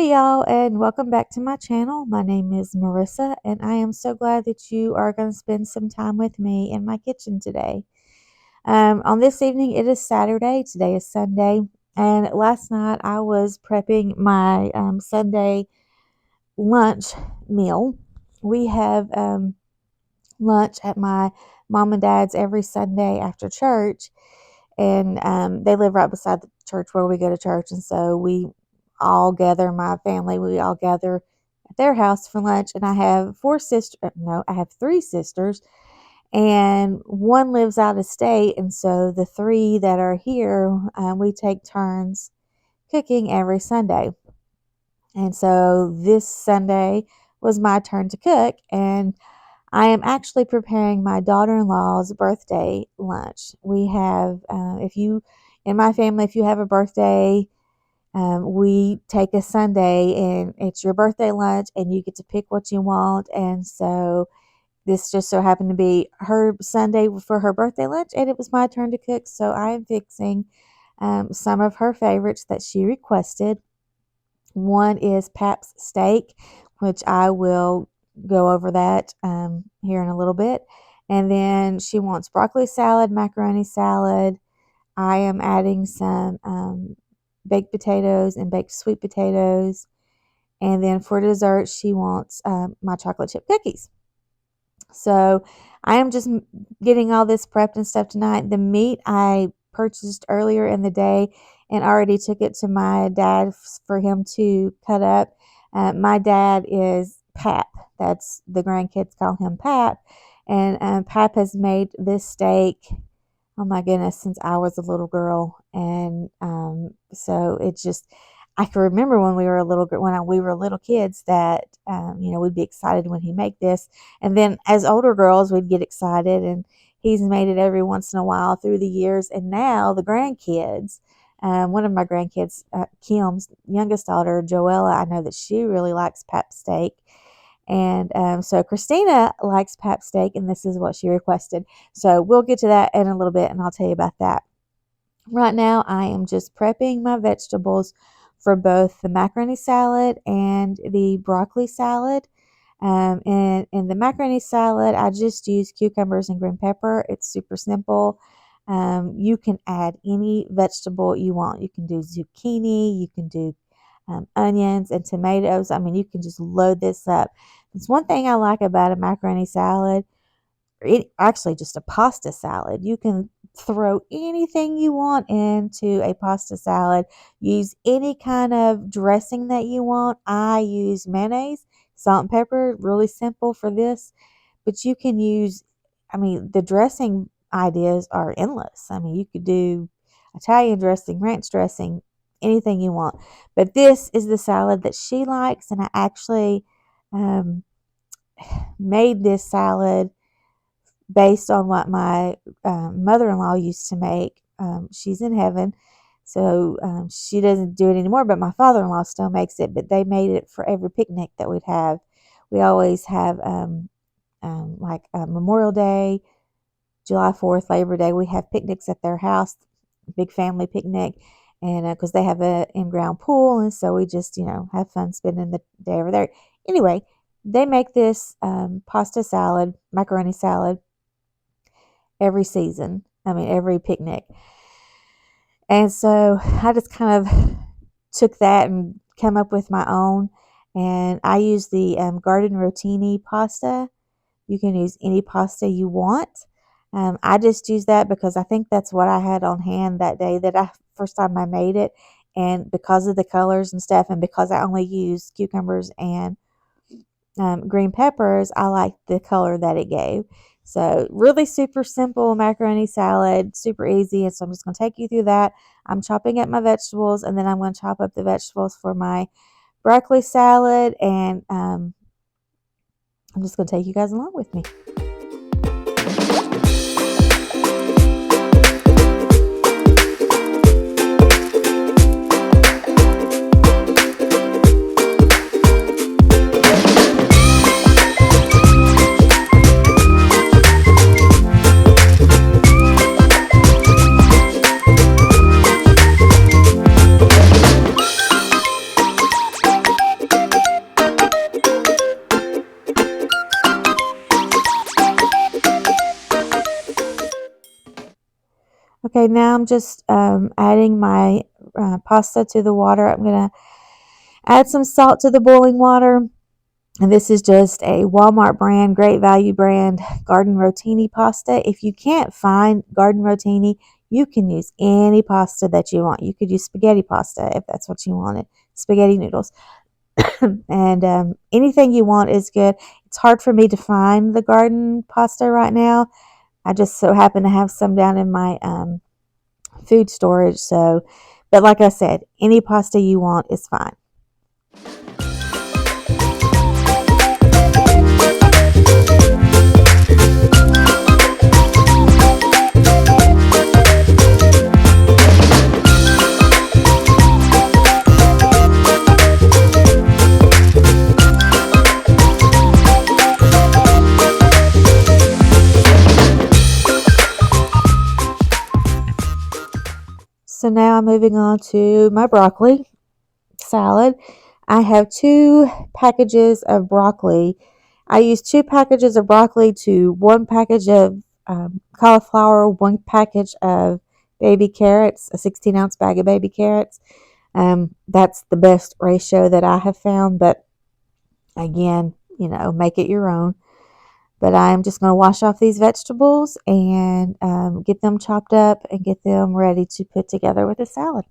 Hey y'all, and welcome back to my channel. My name is Marissa, and I am so glad that you are going to spend some time with me in my kitchen today. On this evening, it is Saturday. Today is Sunday, and last night I was prepping my Sunday lunch meal. We have lunch at my mom and dad's every Sunday after church, and they live right beside the church where we go to church, and so we all gather, my family, we all gather at their house for lunch. And I have I have three sisters, and one lives out of state, and so the three that are here, we take turns cooking every Sunday. And so this Sunday was my turn to cook, and I am actually preparing my daughter-in-law's birthday lunch. We have, in my family, if you have a birthday, we take a Sunday and it's your birthday lunch and you get to pick what you want. And so this just so happened to be her Sunday for her birthday lunch, and it was my turn to cook. So I am fixing some of her favorites that she requested. One is Pap's steak, which I will go over that here in a little bit. And then she wants broccoli salad, macaroni salad. I am adding some baked potatoes and baked sweet potatoes. And then for dessert, she wants my chocolate chip cookies. So I am just getting all this prepped and stuff tonight. The meat I purchased earlier in the day and already took it to my dad for him to cut up. My dad is Pap. That's the grandkids call him Pap. And Pap has made this steak, oh my goodness, since I was a little girl. And so it just, I can remember when we were we were little kids that, we'd be excited when he make this. And then as older girls, we'd get excited, and he's made it every once in a while through the years. And now the grandkids, one of my grandkids, Kim's youngest daughter, Joella, I know that she really likes Pap steak. And so Christina likes Pap steak, and this is what she requested. So we'll get to that in a little bit, and I'll tell you about that. Right now, I am just prepping my vegetables for both the macaroni salad and the broccoli salad. And in the macaroni salad, I just use cucumbers and green pepper. It's super simple. You can add any vegetable you want. You can do zucchini, you can do onions and tomatoes. I mean, you can just load this up. It's one thing I like about a macaroni salad, actually just a pasta salad. You can throw anything you want into a pasta salad. Use any kind of dressing that you want. I use mayonnaise, salt and pepper, really simple for this. But you can use, the dressing ideas are endless. You could do Italian dressing, ranch dressing, anything you want. But this is the salad that she likes, and I actually made this salad based on what my mother-in-law used to make. She's in heaven, so she doesn't do it anymore, but my father-in-law still makes it. But they made it for every picnic that we'd have. We always have like Memorial Day, July 4th, Labor Day. We have picnics at their house, big family picnic, and because they have an in-ground pool, and so we just have fun spending the day over there. Anyway, they make this pasta salad, macaroni salad, every season. Every picnic. And so I just kind of took that and came up with my own. And I use the Garden Rotini pasta. You can use any pasta you want. I just use that because I think that's what I had on hand that day first time I made it. And because of the colors and stuff, and because I only used cucumbers and green peppers, I liked the color that it gave. So really super simple macaroni salad, super easy. And so I'm just going to take you through that. I'm chopping up my vegetables, and then I'm going to chop up the vegetables for my broccoli salad. And I'm just going to take you guys along with me. Okay, now I'm just adding my pasta to the water. I'm going to add some salt to the boiling water. And this is just a Walmart brand, Great Value brand, Garden Rotini pasta. If you can't find Garden Rotini, you can use any pasta that you want. You could use spaghetti pasta if that's what you wanted, spaghetti noodles. And anything you want is good. It's hard for me to find the garden pasta right now. I just so happen to have some down in my food storage. But like I said, any pasta you want is fine. So now I'm moving on to my broccoli salad. I have 2 packages of broccoli. I use 2 packages of broccoli to 1 package of cauliflower, 1 package of baby carrots, a 16-ounce bag of baby carrots. That's the best ratio that I have found, but again, make it your own. But I'm just going to wash off these vegetables and get them chopped up and get them ready to put together with a salad.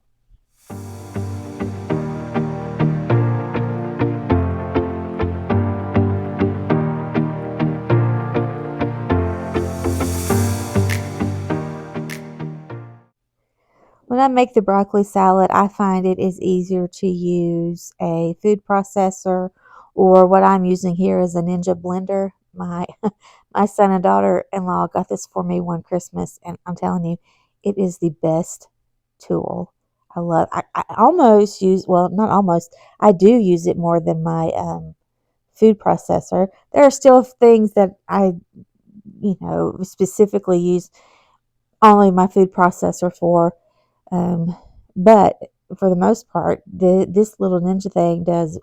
When I make the broccoli salad, I find it is easier to use a food processor, or what I'm using here is a Ninja blender. My son and daughter-in-law got this for me one Christmas, and I'm telling you, it is the best tool. I almost use, well, not almost, I do use it more than my food processor. There are still things that I, specifically use only my food processor for. But for the most part, this little Ninja thing does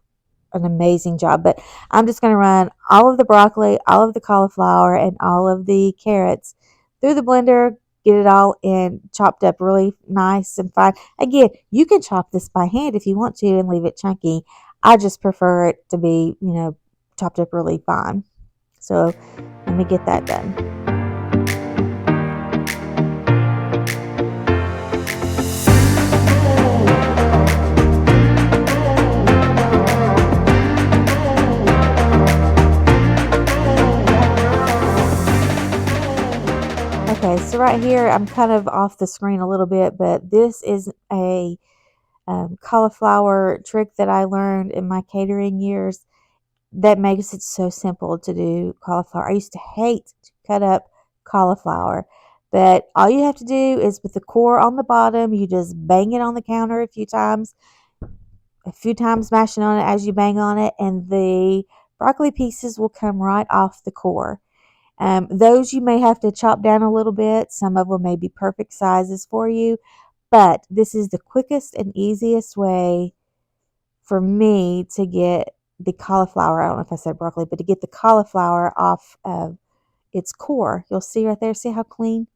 an amazing job. But I'm just going to run all of the broccoli, all of the cauliflower, and all of the carrots through the blender, get it all in chopped up really nice and fine. Again, you can chop this by hand if you want to and leave it chunky. I just prefer it to be, chopped up really fine. So let me get that done. Okay, so right here, I'm kind of off the screen a little bit, but this is a cauliflower trick that I learned in my catering years that makes it so simple to do cauliflower. I used to hate to cut up cauliflower, but all you have to do is with the core on the bottom, you just bang it on the counter a few times, mashing on it as you bang on it, and the broccoli pieces will come right off the core. Those you may have to chop down a little bit. Some of them may be perfect sizes for you, but this is the quickest and easiest way for me to get the cauliflower. I don't know if I said broccoli, but to get the cauliflower off of its core. You'll see right there, see how clean?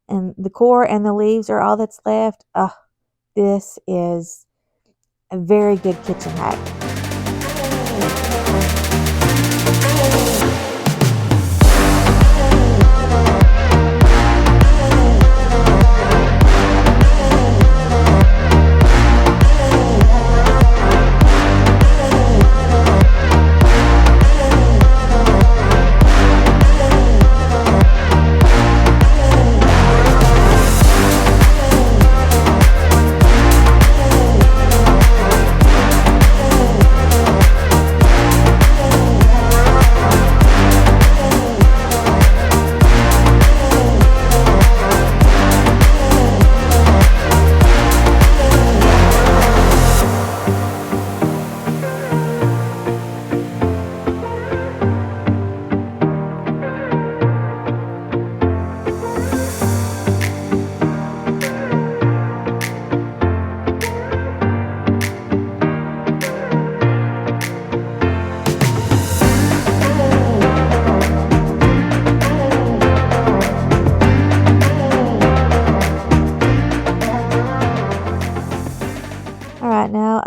And the core and the leaves are all that's left. This is a very good kitchen hack.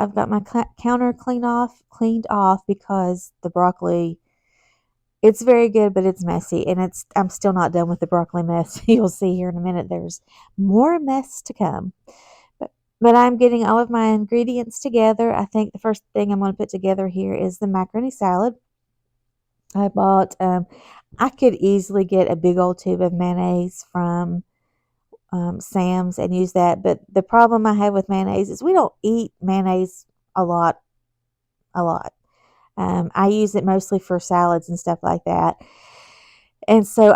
I've got my counter cleaned off because the broccoli, it's very good, but it's messy, and I'm still not done with the broccoli mess. You'll see here in a minute. There's more mess to come. But but I'm getting all of my ingredients together. I think the first thing I'm going to put together here is the macaroni salad. I bought. I could easily get a big old tube of mayonnaise from Sam's and use that. But the problem I have with mayonnaise is we don't eat mayonnaise a lot. A lot. I use it mostly for salads and stuff like that. And so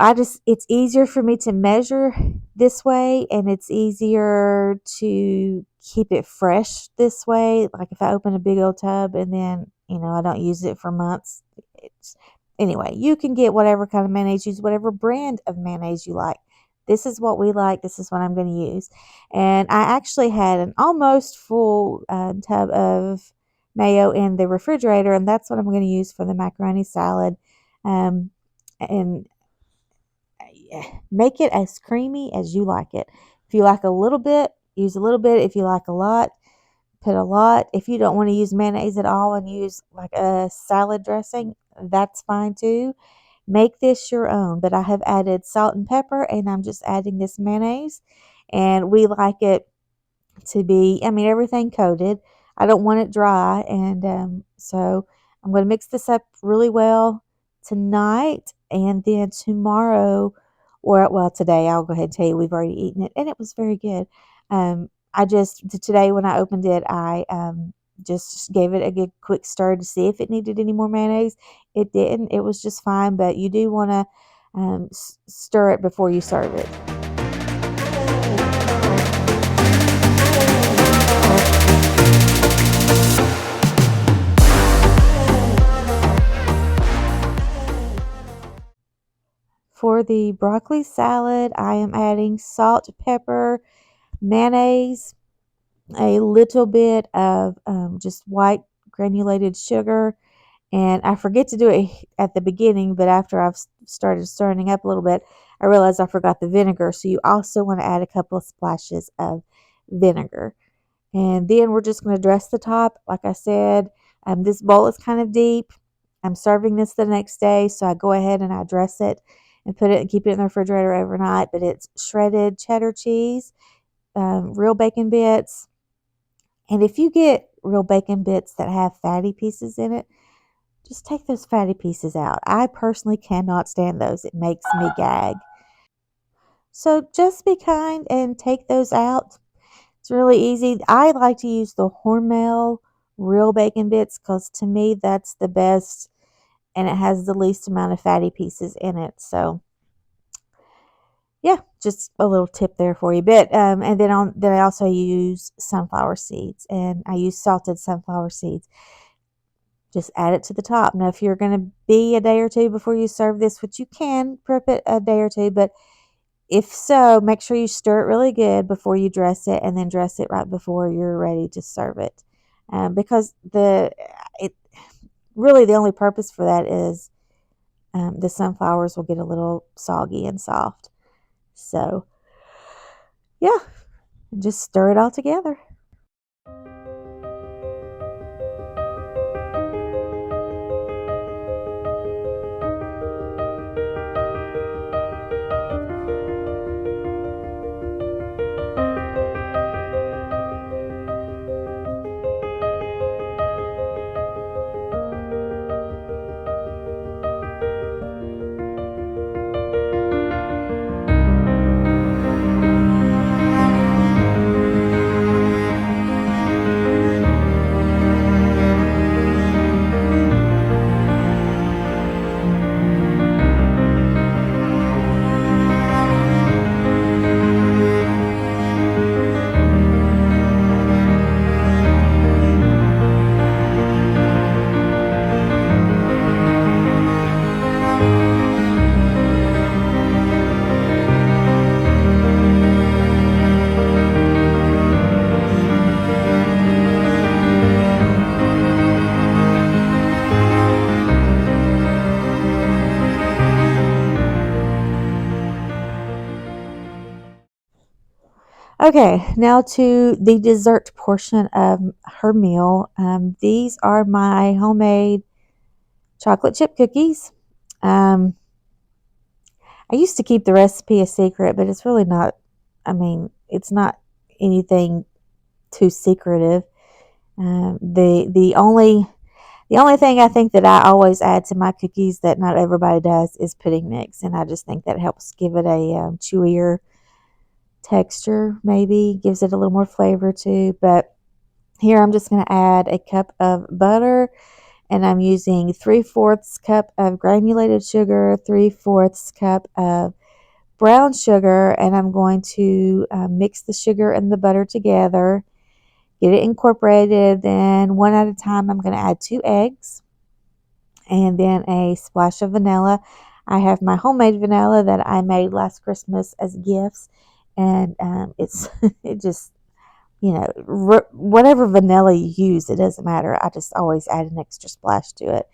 it's easier for me to measure this way, and it's easier to keep it fresh this way. Like if I open a big old tub and then, I don't use it for months. Anyway, you can get whatever kind of mayonnaise, use whatever brand of mayonnaise you like. This is what we like. This is what I'm going to use. And I actually had an almost full tub of mayo in the refrigerator, and that's what I'm going to use for the macaroni salad. And make it as creamy as you like it. If you like a little bit, use a little bit. If you like a lot, put a lot. If you don't want to use mayonnaise at all and use like a salad dressing, that's fine too. Make this your own, but I have added salt and pepper, and I'm just adding this mayonnaise, and we like it to be, everything coated. I don't want it dry, and so I'm going to mix this up really well tonight, and then tomorrow, or well, today, I'll go ahead and tell you we've already eaten it, and it was very good. Today when I opened it, I just gave it a good quick stir to see if it needed any more mayonnaise. It didn't. It was just fine, but you do want to stir it before you serve it. For the broccoli salad, I am adding salt, pepper, mayonnaise, a little bit of just white granulated sugar. And I forget to do it at the beginning, but after I've started stirring up a little bit, I realized I forgot the vinegar. So you also want to add a couple of splashes of vinegar. And then we're just going to dress the top. Like I said, this bowl is kind of deep. I'm serving this the next day, so I go ahead and I dress it and put it and keep it in the refrigerator overnight. But it's shredded cheddar cheese, real bacon bits. And if you get real bacon bits that have fatty pieces in it, just take those fatty pieces out. I personally cannot stand those. It makes me gag. So just be kind and take those out. It's really easy. I like to use the Hormel real bacon bits because to me that's the best, and it has the least amount of fatty pieces in it. So yeah, just a little tip there for you. But and then I also use sunflower seeds, and I use salted sunflower seeds. Just add it to the top. Now, if you're going to be a day or two before you serve this, which you can prep it a day or two, but if so, make sure you stir it really good before you dress it, and then dress it right before you're ready to serve it. Because really the only purpose for that is the sunflowers will get a little soggy and soft. So, yeah, just stir it all together. Okay, now to the dessert portion of her meal. These are my homemade chocolate chip cookies. Um, I used to keep the recipe a secret, but it's really not, it's not anything too secretive. The only thing I think that I always add to my cookies that not everybody does is pudding mix, and I just think that helps give it a chewier texture, maybe gives it a little more flavor too. But here I'm just going to add a cup of butter, and I'm using 3/4 cup of granulated sugar, 3/4 cup of brown sugar, and I'm going to mix the sugar and the butter together, get it incorporated. Then one at a time, I'm going to add 2 eggs and then a splash of vanilla. I have my homemade vanilla that I made last Christmas as gifts, and it's it just whatever vanilla you use, it doesn't matter. I just always add an extra splash to it.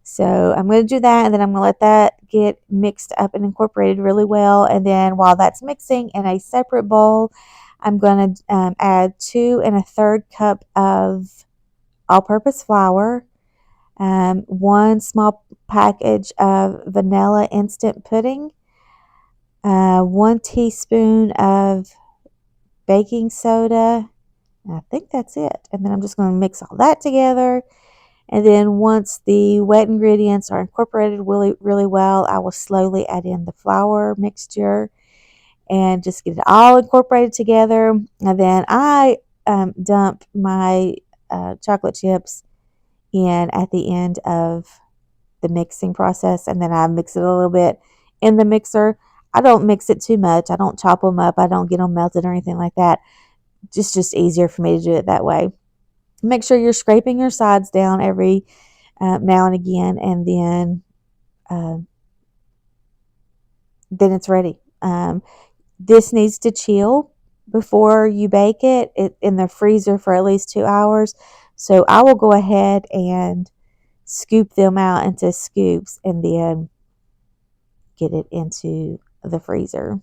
So I'm going to do that, and then I'm going to let that get mixed up and incorporated really well. And then while that's mixing in a separate bowl, I'm going to add 2 1/3 cup of all-purpose flour, 1 small package of vanilla instant pudding, 1 teaspoon of baking soda. I think that's it. And then I'm just going to mix all that together. And then once the wet ingredients are incorporated really, really well, I will slowly add in the flour mixture and just get it all incorporated together. And then I dump my chocolate chips in at the end of the mixing process, and then I mix it a little bit in the mixer. I don't mix it too much. I don't chop them up. I don't get them melted or anything like that. Just easier for me to do it that way. Make sure you're scraping your sides down every now and again, and uh, then it's ready. This needs to chill before you bake it in the freezer for at least 2 hours. So I will go ahead and scoop them out into scoops and then get it into the freezer.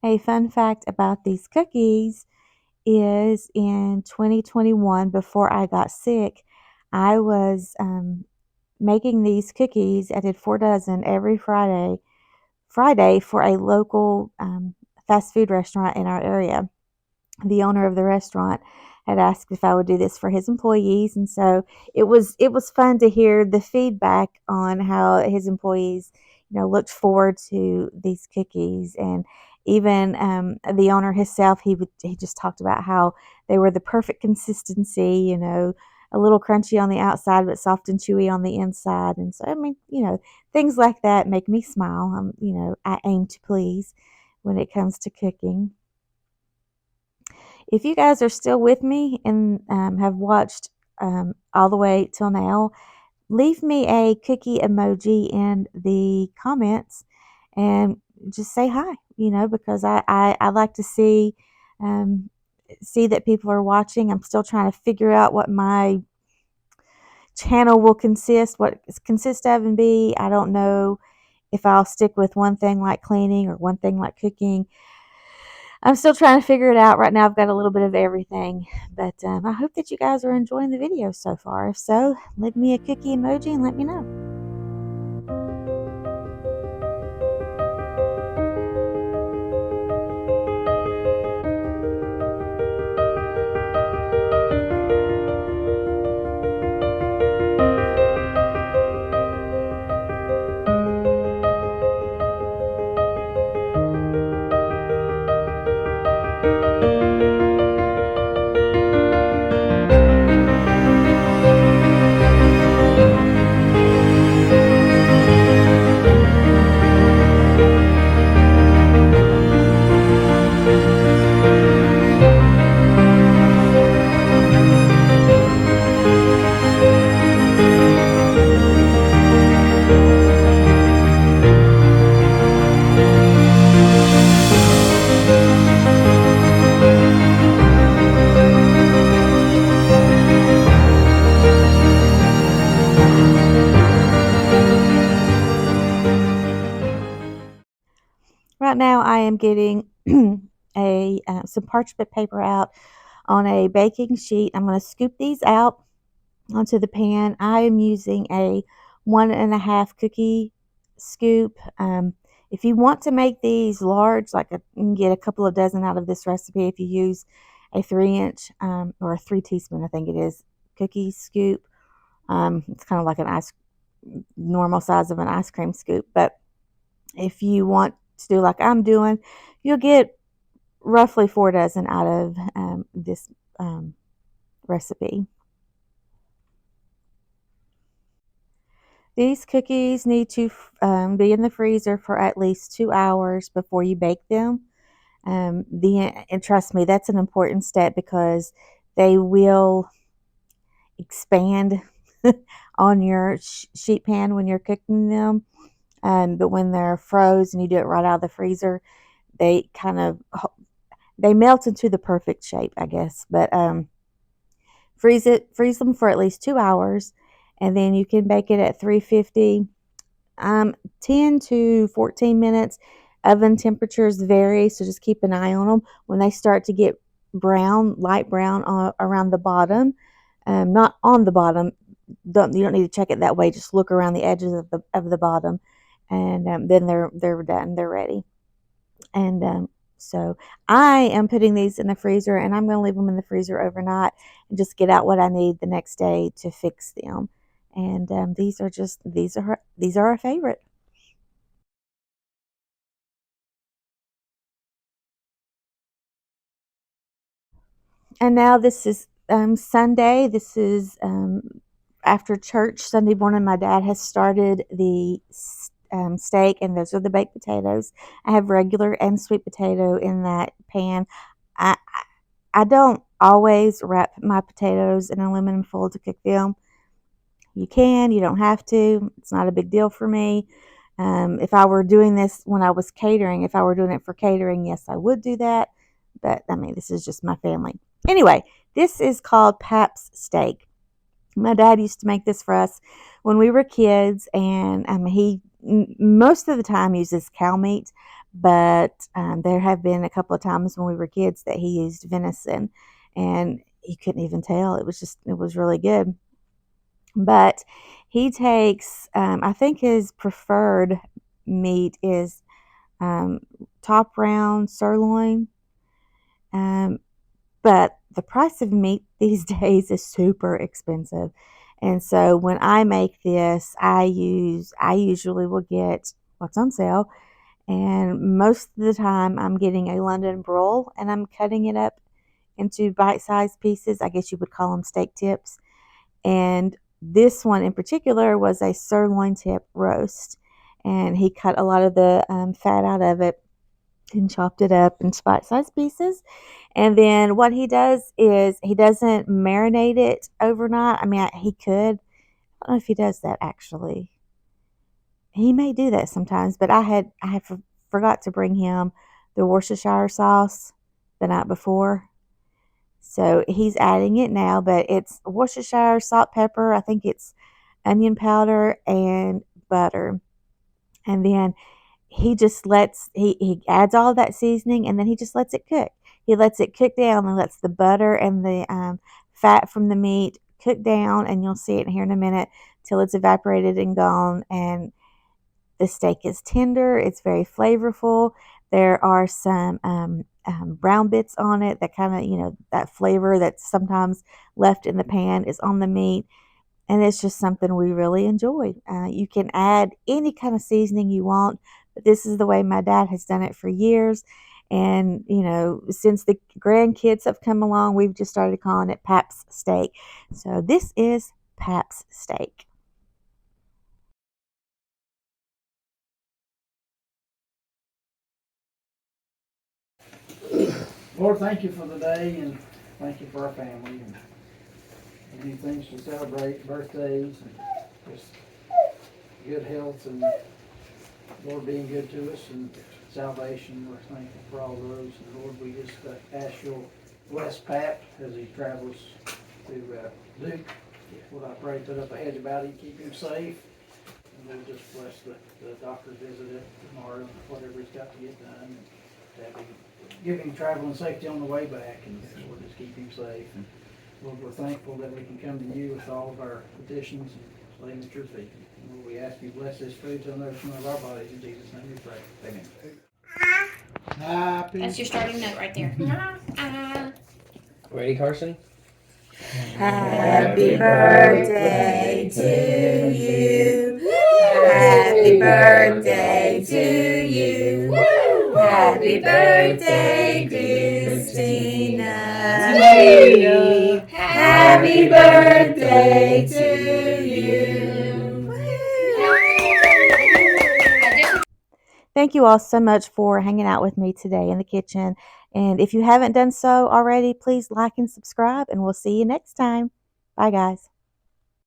A fun fact about these cookies is in 2021, before I got sick, I was making these cookies. I did 4 dozen every Friday for a local fast food restaurant in our area. The owner of the restaurant had asked if I would do this for his employees, and so it was fun to hear the feedback on how his employees, looked forward to these cookies. And even the owner himself, he just talked about how they were the perfect consistency, a little crunchy on the outside but soft and chewy on the inside. And so things like that make me smile. I aim to please when it comes to cooking. If you guys are still with me and have watched all the way till now, leave me a cookie emoji in the comments and just say hi, because I like to see that people are watching. I'm still trying to figure out what my channel will consist of and be. I don't know if I'll stick with one thing like cleaning or one thing like cooking. I'm still trying to figure it out right now. I've got a little bit of everything, but I hope that you guys are enjoying the video so far. If so, leave me a cookie emoji and let me know. Right now I am getting some parchment paper out on a baking sheet. I'm going to scoop these out onto the pan. I am using a 1.5 cookie scoop. If you want to make these large, you can get a couple of dozen out of this recipe if you use a 3-inch or a 3 teaspoon, I think it is, cookie scoop. It's kind of like normal size of an ice cream scoop. But if you want to do like I'm doing, you'll get roughly 4 dozen out of this recipe. These cookies need to be in the freezer for at least 2 hours before you bake them. And trust me, that's an important step because they will expand on your sheet pan when you're cooking them. But when they're frozen, you do it right out of the freezer, they they melt into the perfect shape, I guess. But freeze them for at least 2 hours, and then you can bake it at 350. 10 to 14 minutes. Oven temperatures vary, so just keep an eye on them. When they start to get brown, light brown around the bottom, not on the bottom, you don't need to check it that way. Just look around the edges of the bottom, and then they're done. They're ready. And so I am putting these in the freezer, and I'm going to leave them in the freezer overnight and just get out what I need the next day to fix them. And these are our favorite. And now this is Sunday. This is after church Sunday morning. My dad has started the steak, and those are the baked potatoes. I have regular and sweet potato in that pan. I don't always wrap my potatoes in aluminum foil to cook them. You can, you don't have to. It's not a big deal for me. If I were doing this when I was catering, if I were doing it for catering, yes, I would do that. But I mean, this is just my family. Anyway, this is called Pap's steak. My dad used to make this for us when we were kids, and he most of the time uses cow meat, but there have been a couple of times when we were kids that he used venison, and you couldn't even tell. It was really good. But he takes, I think his preferred meat is top round sirloin. Um, but the price of meat these days is super expensive. And so when I make this, I usually will get what's on sale. And most of the time I'm getting a London broil, and I'm cutting it up into bite-sized pieces. I guess you would call them steak tips. And this one in particular was a sirloin tip roast. And he cut a lot of the fat out of it and chopped it up in bite-sized pieces. And then what he does is he doesn't marinate it overnight. I mean, he could. I don't know if he does that actually. He may do that sometimes, but I had forgot to bring him the Worcestershire sauce the night before. So he's adding it now, but it's Worcestershire, salt, pepper. I think it's onion powder and butter. And then he adds all that seasoning, and then he just lets it cook. He lets it cook down and lets the butter and the fat from the meat cook down, and you'll see it here in a minute till it's evaporated and gone. And the steak is tender. It's very flavorful. There are some brown bits on it that kind of, that flavor that's sometimes left in the pan is on the meat. And it's just something we really enjoy. You can add any kind of seasoning you want, but this is the way my dad has done it for years. And, since the grandkids have come along, we've just started calling it Pap's steak. So this is Pap's steak. Lord, thank you for the day, and thank you for our family, and we do things to celebrate birthdays and just good health, and Lord being good to us and salvation. We're thankful for all those. And Lord, we just ask you'll bless Pat as he travels to Duke. Lord, I pray put up a hedge about him, keep him safe. And we'll just bless the doctor's visit tomorrow, and whatever he's got to get done. And have him, give him travel and safety on the way back, and we'll just keep him safe. And we're thankful that we can come to you with all of our petitions and lay them at your feet. And Lord, we ask you to bless this food to the nourishment of our bodies. In Jesus' name we pray. Amen. Happy. That's your starting note right there. Ready, Carson? Happy birthday to you. Happy birthday to you. Happy birthday, Christina. Happy birthday to you. Thank you all so much for hanging out with me today in the kitchen. And if you haven't done so already, please like and subscribe, and we'll see you next time. Bye, guys.